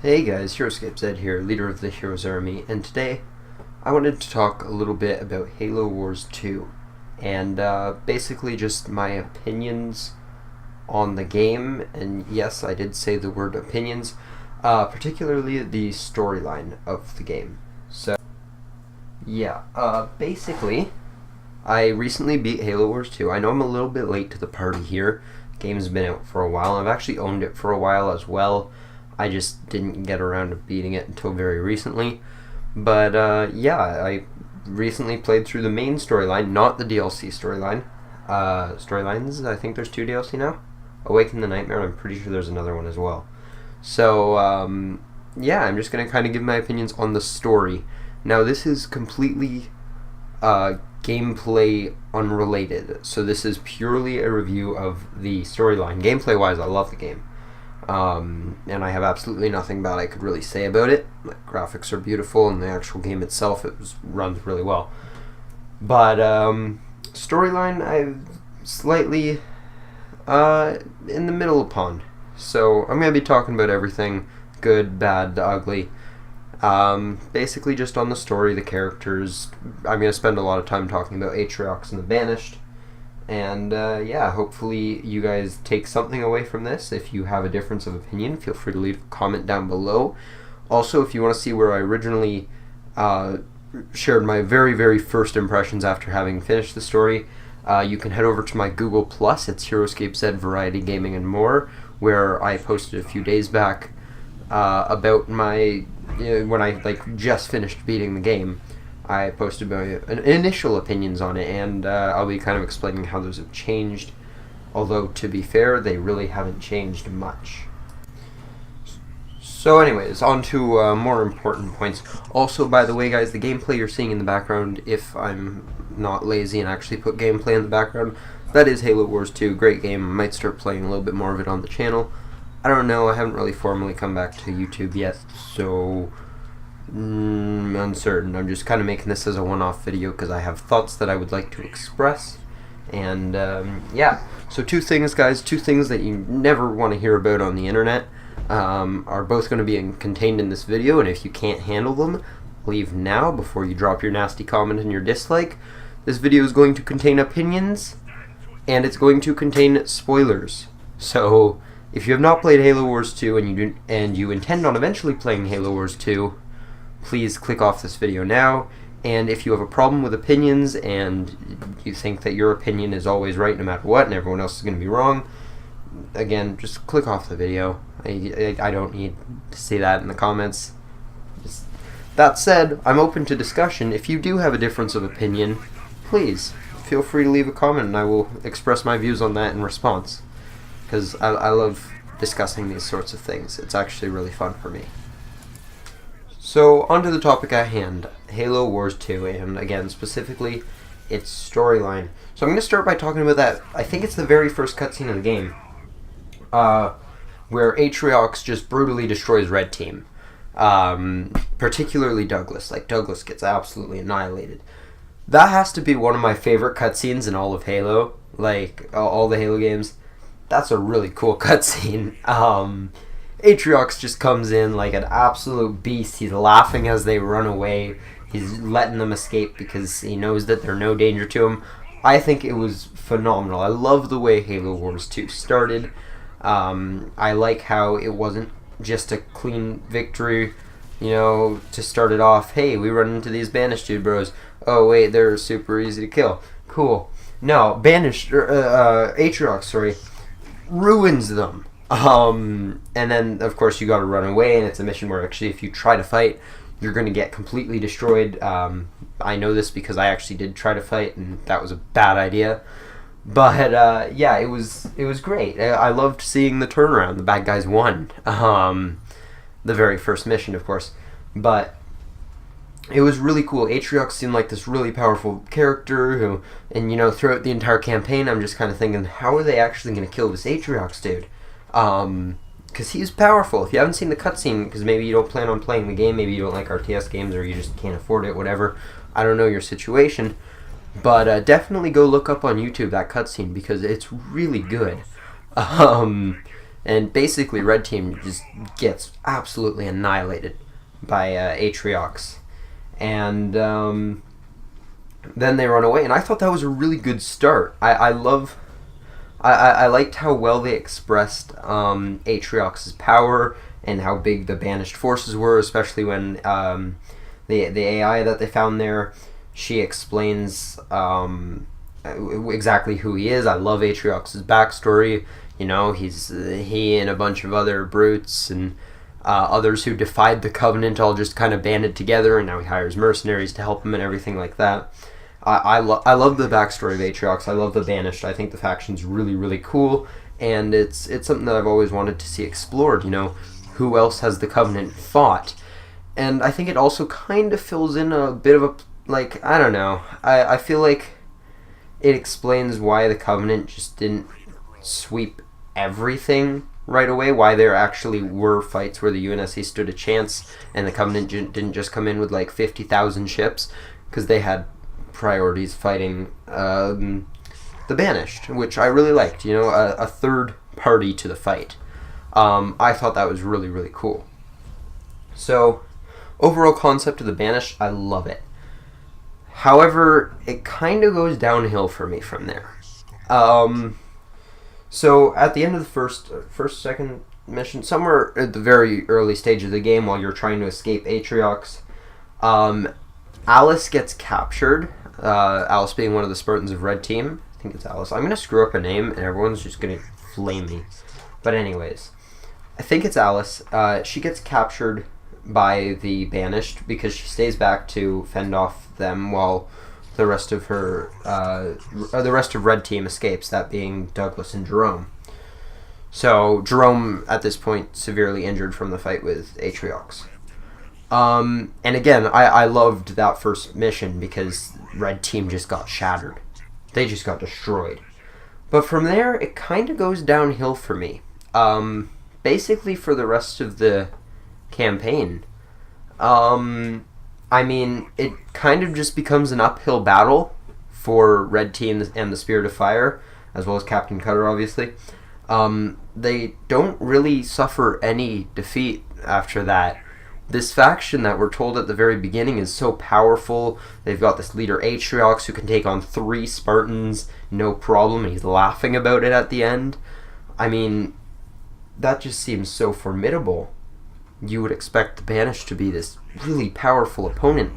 Hey guys, HeroScape Zed here, leader of the Heroes Army, and today I wanted to talk a little bit about Halo Wars 2 and basically just my opinions on the game. And yes, I did say the word opinions, particularly the storyline of the game. So yeah, basically I recently beat Halo Wars 2. I know I'm a little bit late to the party here. The game's been out for a while. I've actually owned it for a while as well. I just didn't get around to beating it until very recently. But yeah, I recently played through the main storyline, not the DLC storyline. Storylines, I think there's 2 DLC now. Awaken the Nightmare, I'm pretty sure there's another one as well. So, yeah, I'm just going to kind of give my opinions on the story. Now, this is completely gameplay unrelated. So this is purely a review of the storyline. Gameplay-wise, I love the game. And I have absolutely nothing bad I could really say about it. The graphics are beautiful, and the actual game itself, runs really well. But storyline, I'm slightly in the middle upon. So I'm going to be talking about everything, good, bad, ugly. Basically just on the story, the characters. I'm going to spend a lot of time talking about Atriox and the Banished. And yeah, hopefully you guys take something away from this. If you have a difference of opinion, feel free to leave a comment down below. Also, if you want to see where I originally shared my very, very first impressions after having finished the story, you can head over to my Google+. It's HeroScape Zed Variety Gaming and More, where I posted a few days back about my when I just finished beating the game. I posted my initial opinions on it, and I'll be kind of explaining how those have changed, although to be fair, they really haven't changed much. So anyways, on to more important points. Also, by the way guys, the gameplay you're seeing in the background, if I'm not lazy and actually put gameplay in the background, that is Halo Wars 2, great game. I might start playing a little bit more of it on the channel. I don't know, I haven't really formally come back to YouTube yet, so uncertain. I'm just kind of making this as a one-off video because I have thoughts that I would like to express. And yeah, so 2 things guys, 2 things that you never want to hear about on the internet are both going to be contained in this video, and if you can't handle them, leave now before you drop your nasty comment and your dislike. This video is going to contain opinions, and it's going to contain spoilers. So if you have not played Halo Wars 2 and you intend on eventually playing Halo Wars 2, please click off this video now. And if you have a problem with opinions and you think that your opinion is always right no matter what and everyone else is going to be wrong, again, just click off the video. I don't need to say that in the comments. That said, I'm open to discussion. If you do have a difference of opinion, please feel free to leave a comment and I will express my views on that in response. Because I love discussing these sorts of things. It's actually really fun for me. So, onto the topic at hand, Halo Wars 2, and again, specifically, its storyline. So I'm going to start by talking about that. I think it's the very first cutscene of the game, where Atriox just brutally destroys Red Team, particularly Douglas. Douglas gets absolutely annihilated. That has to be one of my favorite cutscenes in all of Halo, all the Halo games. That's a really cool cutscene. Atriox just comes in like an absolute beast. He's laughing as they run away. He's letting them escape because he knows that they're no danger to him. I think it was phenomenal. I love the way Halo Wars 2 started. I like how it wasn't just a clean victory, to start it off. Hey, we run into these Banished dude bros. Oh wait, they're super easy to kill. Cool. No, Atriox, ruins them. And then, of course, you gotta run away, and it's a mission where actually if you try to fight, you're gonna get completely destroyed. I know this because I actually did try to fight, and that was a bad idea. But, yeah, it was great. I loved seeing the turnaround. The bad guys won. The very first mission, of course. But it was really cool. Atriox seemed like this really powerful character who, and throughout the entire campaign, I'm just kind of thinking, how are they actually gonna kill this Atriox dude? Because he's powerful. If you haven't seen the cutscene, because maybe you don't plan on playing the game, maybe you don't like RTS games, or you just can't afford it, whatever. I don't know your situation, but definitely go look up on YouTube that cutscene because it's really good. And basically, Red Team just gets absolutely annihilated by Atriox. And then they run away, and I thought that was a really good start. I liked how well they expressed Atriox's power and how big the banished forces were, especially when the AI that they found there, she explains exactly who he is. I love Atriox's backstory. You know, he and a bunch of other brutes and others who defied the Covenant all just kind of banded together, and now he hires mercenaries to help him and everything like that. I love the backstory of Atriox. I love the Banished. I think the faction's really, really cool, and it's something that I've always wanted to see explored. You know, who else has the Covenant fought? And I think it also kind of fills in a bit of a, like, I don't know. I feel like it explains why the Covenant just didn't sweep everything right away, why there actually were fights where the UNSC stood a chance and the Covenant didn't just come in with like 50,000 ships, because they had priorities fighting the Banished, which I really liked. You know, a third party to the fight. I thought that was really, really cool. So, overall concept of the Banished, I love it. However, it kind of goes downhill for me from there. So, at the end of the second mission, somewhere at the very early stage of the game, while you're trying to escape Atriox, Alice gets captured. Alice being one of the Spartans of Red Team. I think it's Alice. I'm going to screw up a name, and everyone's just going to flame me. But anyways, I think it's Alice. She gets captured by the Banished because she stays back to fend off them while the rest of Red Team escapes, that being Douglas and Jerome. So Jerome, at this point, severely injured from the fight with Atriox. And again, I loved that first mission because Red Team just got shattered. They just got destroyed. But from there, it kind of goes downhill for me. Basically for the rest of the campaign. I mean, it kind of just becomes an uphill battle for Red Team and the Spirit of Fire, as well as Captain Cutter, obviously. They don't really suffer any defeat after that. This faction that we're told at the very beginning is so powerful. They've got this leader Atriox who can take on 3 Spartans, no problem, and he's laughing about it at the end. I mean, that just seems so formidable. You would expect the Banished to be this really powerful opponent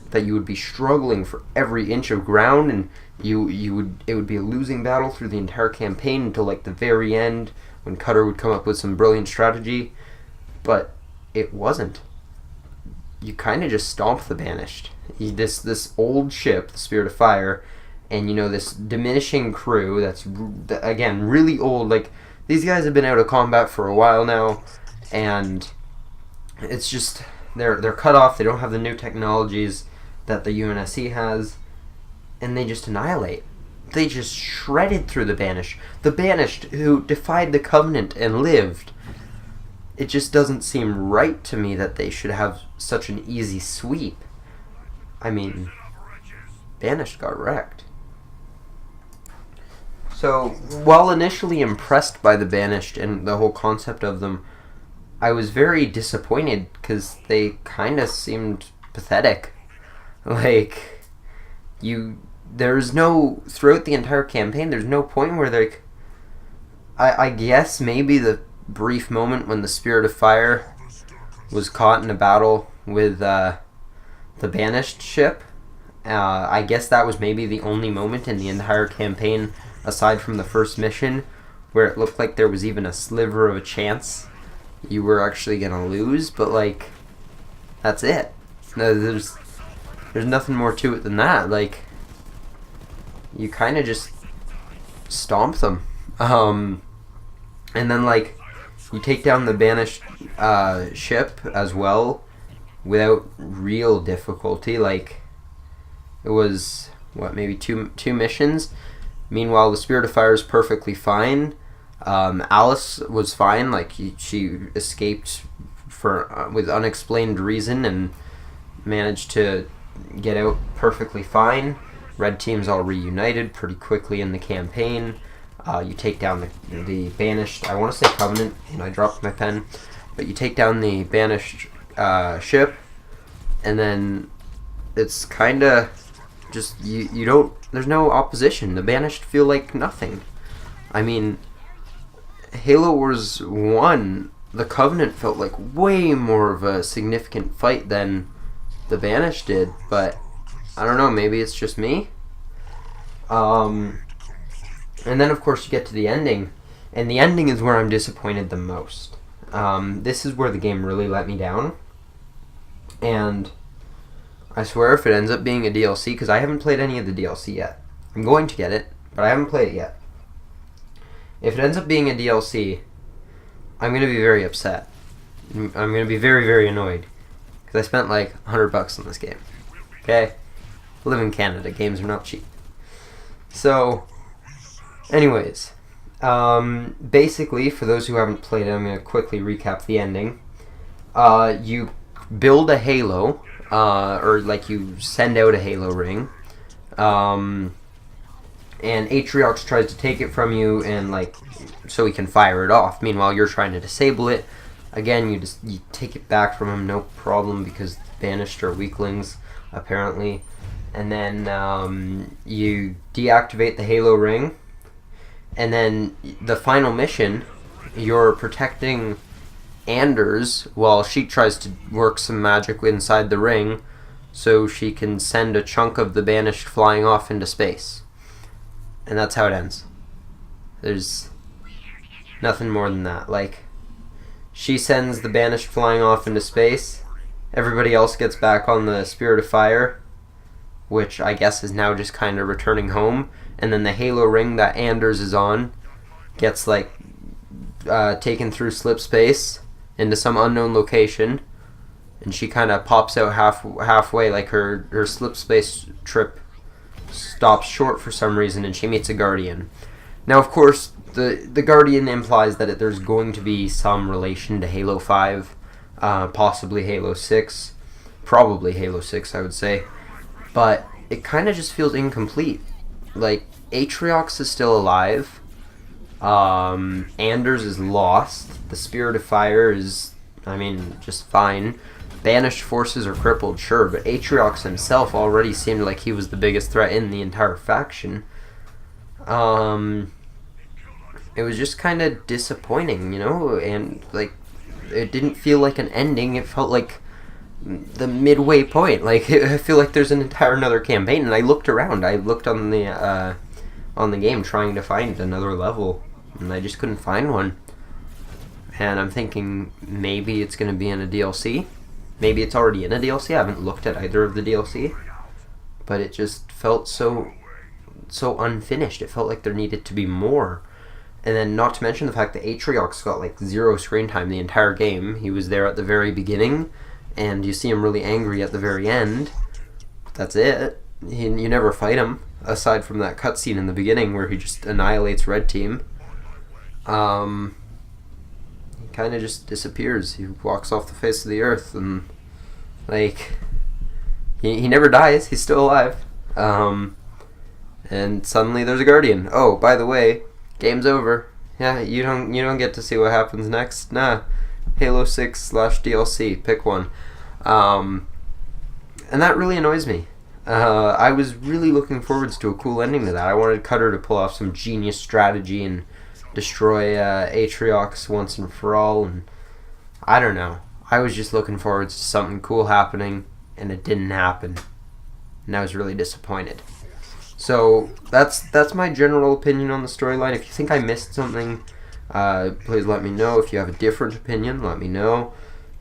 that you would be struggling for every inch of ground, and it would be a losing battle through the entire campaign until like the very end when Cutter would come up with some brilliant strategy. But it wasn't. You kind of just stomp the Banished. This old ship, the Spirit of Fire, and you know, this diminishing crew that's again really old. Like, these guys have been out of combat for a while now, and it's just they're cut off. They don't have the new technologies that the UNSC has, and they just annihilate. They just shredded through the Banished. The Banished who defied the Covenant and lived. It just doesn't seem right to me that they should have such an easy sweep. I mean, Banished got wrecked. So, while initially impressed by the Banished and the whole concept of them, I was very disappointed because they kind of seemed pathetic. Like, there's no, throughout the entire campaign, there's no point where they're, I guess maybe the brief moment when the Spirit of Fire was caught in a battle with the Banished ship. I guess that was maybe the only moment in the entire campaign, aside from the first mission, where it looked like there was even a sliver of a chance you were actually gonna lose. But like, that's it. There's nothing more to it than that. Like, you kind of just stomp them, and then like, you take down the Banished ship as well without real difficulty. Like, it was, what, maybe two missions? Meanwhile, the Spirit of Fire is perfectly fine. Alice was fine. Like, she escaped with unexplained reason and managed to get out perfectly fine. Red Team's all reunited pretty quickly in the campaign. You take down the banished, I want to say Covenant, and I dropped my pen, but you take down the banished ship, and then it's kind of just, you don't, there's no opposition. The banished feel like nothing. I mean, Halo Wars 1, the Covenant felt like way more of a significant fight than the banished did, but I don't know, maybe it's just me. And then of course you get to the ending, and the ending is where I'm disappointed the most. This is where the game really let me down, and I swear if it ends up being a DLC, because I haven't played any of the DLC yet. I'm going to get it, but I haven't played it yet. If it ends up being a DLC, I'm going to be very upset. I'm going to be very, very annoyed, because I spent like $100 on this game. Okay? I live in Canada. Games are not cheap. So, anyways, basically, for those who haven't played it, I'm going to quickly recap the ending. You build a Halo, or like you send out a Halo ring, and Atriox tries to take it from you, and like, so he can fire it off. Meanwhile, you're trying to disable it. Again, you take it back from him, no problem, because banished are weaklings, apparently. And then you deactivate the Halo ring, and then the final mission, you're protecting Anders while she tries to work some magic inside the ring, so she can send a chunk of the banished flying off into space. And that's how it ends. There's nothing more than that. Like, she sends the banished flying off into space. Everybody else gets back on the Spirit of Fire, which I guess is now just kind of returning home. And then the Halo ring that Anders is on gets like taken through slip space into some unknown location, and she kind of pops out halfway, like her slip space trip stops short for some reason, and she meets a Guardian. Now, of course, the Guardian implies that there's going to be some relation to Halo 5, possibly Halo 6, probably Halo 6, I would say, but it kind of just feels incomplete. Like, Atriox is still alive, Anders is lost, the Spirit of Fire is, I mean, just fine. Banished forces are crippled, sure, but Atriox himself already seemed like he was the biggest threat in the entire faction. It was just kind of disappointing, you know, and like, it didn't feel like an ending, it felt like the midway point. Like, I feel like there's an entire another campaign, and I looked around, I looked on the game trying to find another level, and I just couldn't find one. And I'm thinking maybe it's going to be in a DLC. Maybe it's already in a DLC. I haven't looked at either of the DLC, but it just felt so unfinished. It felt like there needed to be more. And then, not to mention the fact that Atriox got like 0 screen time the entire game. He was there at the very beginning, and you see him really angry at the very end. That's it. You never fight him, aside from that cutscene in the beginning where he just annihilates Red Team. He kind of just disappears. He walks off the face of the earth, and like, he never dies. He's still alive. And suddenly there's a Guardian. Oh, by the way, game's over. Yeah, you don't get to see what happens next. Nah, Halo 6/DLC. Pick one. And that really annoys me. I was really looking forward to a cool ending to that. I wanted Cutter to pull off some genius strategy and destroy Atriox once and for all, and I don't know. I was just looking forward to something cool happening, and it didn't happen, and I was really disappointed. So that's my general opinion on the storyline. If you think I missed something, please let me know. If you have a different opinion, let me know.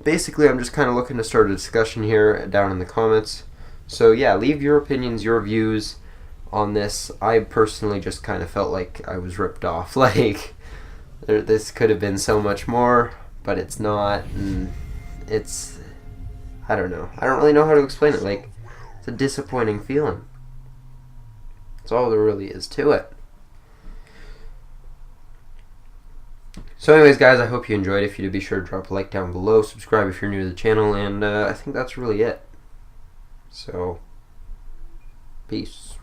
Basically, I'm just kind of looking to start a discussion here down in the comments. So yeah, leave your opinions, your views on this. I personally just kind of felt like I was ripped off. Like, this could have been so much more, but it's not, and it's, I don't know. I don't really know how to explain it. Like, it's a disappointing feeling. That's all there really is to it. So anyways, guys, I hope you enjoyed. If you did, be sure to drop a like down below, subscribe if you're new to the channel, and I think that's really it. So, peace.